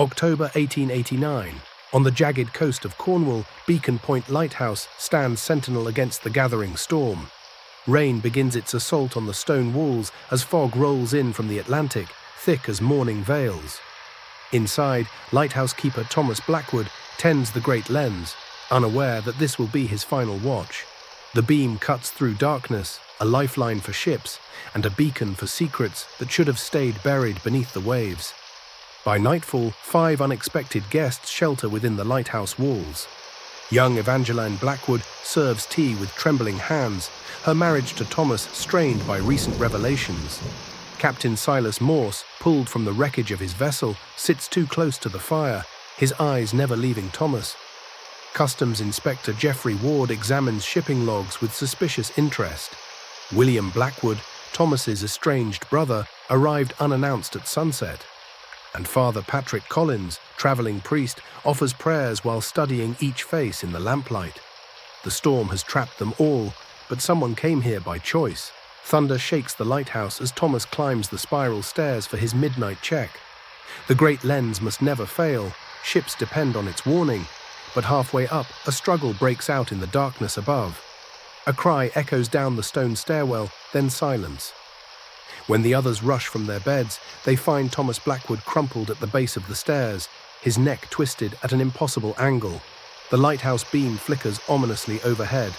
October 1889. On the jagged coast of Cornwall, Beacon Point Lighthouse stands sentinel against the gathering storm. Rain begins its assault on the stone walls as fog rolls in from the Atlantic, thick as morning veils. Inside, lighthouse keeper Thomas Blackwood tends the great lens, unaware that this will be his final watch. The beam cuts through darkness, a lifeline for ships, and a beacon for secrets that should have stayed buried beneath the waves. By nightfall, 5 unexpected guests shelter within the lighthouse walls. Young Evangeline Blackwood serves tea with trembling hands, her marriage to Thomas strained by recent revelations. Captain Silas Morse, pulled from the wreckage of his vessel, sits too close to the fire, his eyes never leaving Thomas. Customs Inspector Geoffrey Ward examines shipping logs with suspicious interest. William Blackwood, Thomas's estranged brother, arrived unannounced at sunset. And Father Patrick Collins, travelling priest, offers prayers while studying each face in the lamplight. The storm has trapped them all, but someone came here by choice. Thunder shakes the lighthouse as Thomas climbs the spiral stairs for his midnight check. The great lens must never fail, ships depend on its warning, but halfway up, a struggle breaks out in the darkness above. A cry echoes down the stone stairwell, then silence. When the others rush from their beds, they find Thomas Blackwood crumpled at the base of the stairs, his neck twisted at an impossible angle. The lighthouse beam flickers ominously overhead.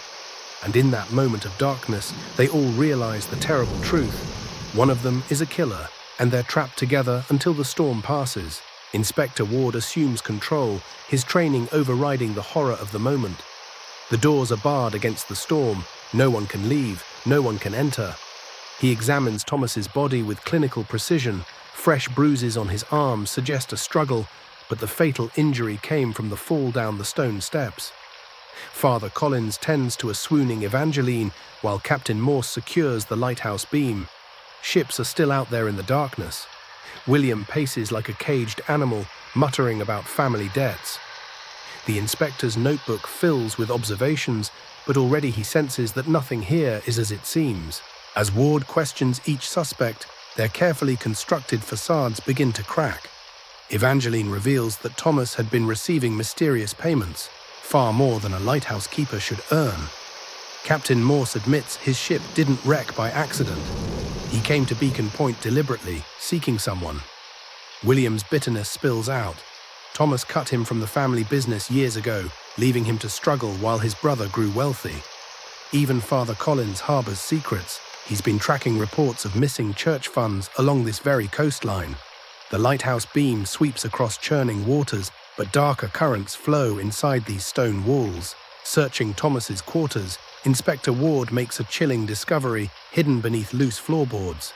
And in that moment of darkness, they all realize the terrible truth. One of them is a killer, and they're trapped together until the storm passes. Inspector Ward assumes control, his training overriding the horror of the moment. The doors are barred against the storm. No one can leave, no one can enter. He examines Thomas's body with clinical precision. Fresh bruises on his arms suggest a struggle, but the fatal injury came from the fall down the stone steps. Father Collins tends to a swooning Evangeline, while Captain Morse secures the lighthouse beam. Ships are still out there in the darkness. William paces like a caged animal, muttering about family debts. The inspector's notebook fills with observations, but already he senses that nothing here is as it seems. As Ward questions each suspect, their carefully constructed facades begin to crack. Evangeline reveals that Thomas had been receiving mysterious payments, far more than a lighthouse keeper should earn. Captain Morse admits his ship didn't wreck by accident. He came to Beacon Point deliberately, seeking someone. William's bitterness spills out. Thomas cut him from the family business years ago, leaving him to struggle while his brother grew wealthy. Even Father Collins harbors secrets. He's been tracking reports of missing church funds along this very coastline. The lighthouse beam sweeps across churning waters, but darker currents flow inside these stone walls. Searching Thomas's quarters, Inspector Ward makes a chilling discovery hidden beneath loose floorboards.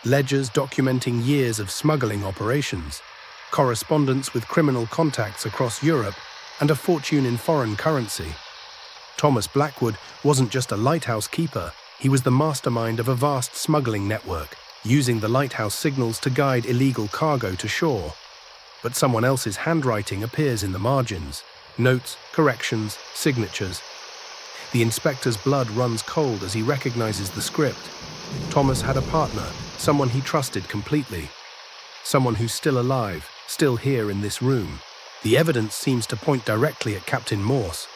Ledgers documenting years of smuggling operations, correspondence with criminal contacts across Europe, and a fortune in foreign currency. Thomas Blackwood wasn't just a lighthouse keeper, he was the mastermind of a vast smuggling network, using the lighthouse signals to guide illegal cargo to shore. But someone else's handwriting appears in the margins. Notes, corrections, signatures. The inspector's blood runs cold as he recognizes the script. Thomas had a partner, someone he trusted completely. Someone who's still alive, still here in this room. The evidence seems to point directly at Captain Morse.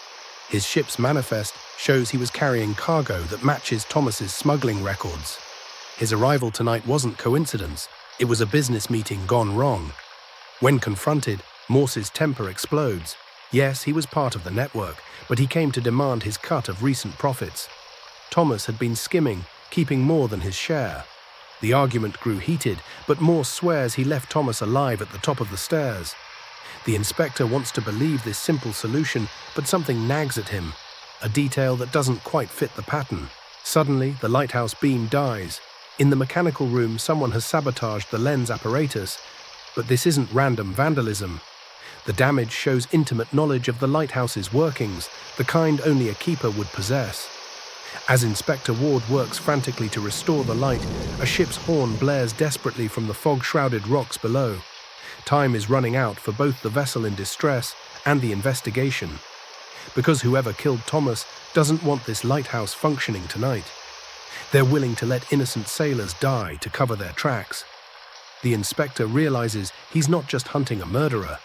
His ship's manifest shows he was carrying cargo that matches Thomas's smuggling records. His arrival tonight wasn't coincidence, it was a business meeting gone wrong. When confronted, Morse's temper explodes. Yes, he was part of the network, but he came to demand his cut of recent profits. Thomas had been skimming, keeping more than his share. The argument grew heated, but Morse swears he left Thomas alive at the top of the stairs. The inspector wants to believe this simple solution, but something nags at him, a detail that doesn't quite fit the pattern. Suddenly, the lighthouse beam dies. In the mechanical room, someone has sabotaged the lens apparatus, but this isn't random vandalism. The damage shows intimate knowledge of the lighthouse's workings, the kind only a keeper would possess. As Inspector Ward works frantically to restore the light, a ship's horn blares desperately from the fog-shrouded rocks below. Time is running out for both the vessel in distress and the investigation, because whoever killed Thomas doesn't want this lighthouse functioning tonight. They're willing to let innocent sailors die to cover their tracks. The inspector realizes he's not just hunting a murderer,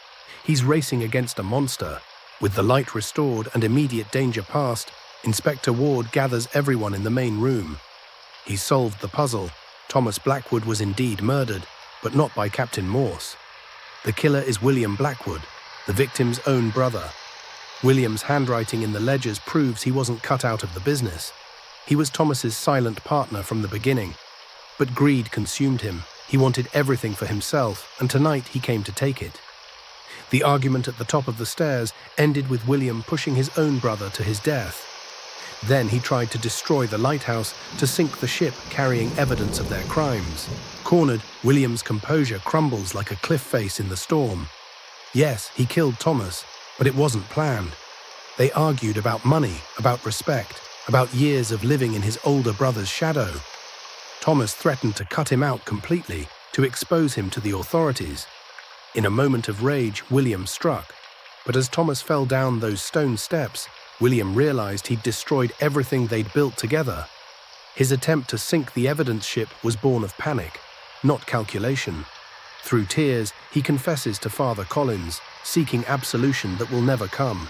he's racing against a monster. With the light restored and immediate danger past, Inspector Ward gathers everyone in the main room. He's solved the puzzle. Thomas Blackwood was indeed murdered, but not by Captain Morse. The killer is William Blackwood, the victim's own brother. William's handwriting in the ledgers proves he wasn't cut out of the business. He was Thomas's silent partner from the beginning. But greed consumed him. He wanted everything for himself, and tonight he came to take it. The argument at the top of the stairs ended with William pushing his own brother to his death. Then he tried to destroy the lighthouse to sink the ship carrying evidence of their crimes. Cornered, William's composure crumbles like a cliff face in the storm. Yes, he killed Thomas, but it wasn't planned. They argued about money, about respect, about years of living in his older brother's shadow. Thomas threatened to cut him out completely, to expose him to the authorities. In a moment of rage, William struck. But as Thomas fell down those stone steps, William realized he'd destroyed everything they'd built together. His attempt to sink the evidence ship was born of panic, not calculation. Through tears, he confesses to Father Collins, seeking absolution that will never come.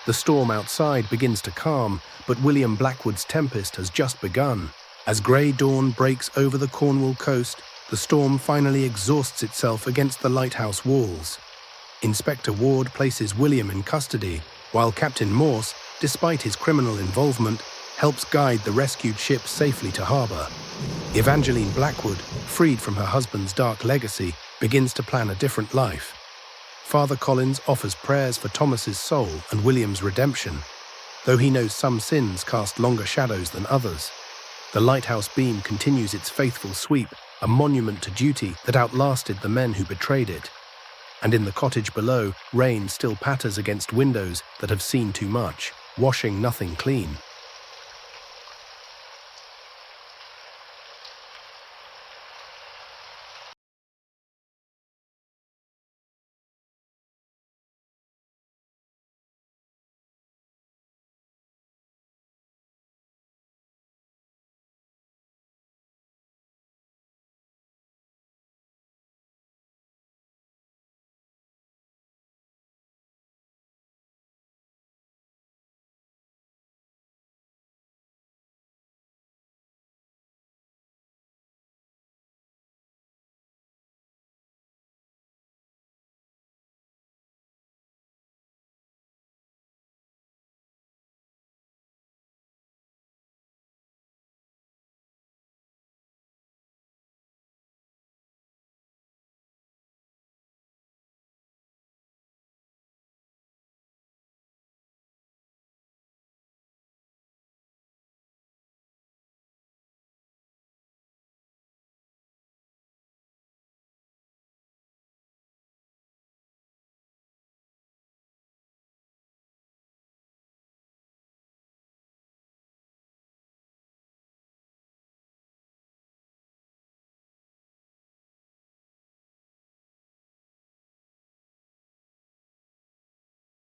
The storm outside begins to calm, but William Blackwood's tempest has just begun. As grey dawn breaks over the Cornwall coast, the storm finally exhausts itself against the lighthouse walls. Inspector Ward places William in custody, while Captain Morse, despite his criminal involvement, helps guide the rescued ship safely to harbour. Evangeline Blackwood, freed from her husband's dark legacy, begins to plan a different life. Father Collins offers prayers for Thomas's soul and William's redemption, though he knows some sins cast longer shadows than others. The lighthouse beam continues its faithful sweep, a monument to duty that outlasted the men who betrayed it. And in the cottage below, rain still patters against windows that have seen too much, washing nothing clean.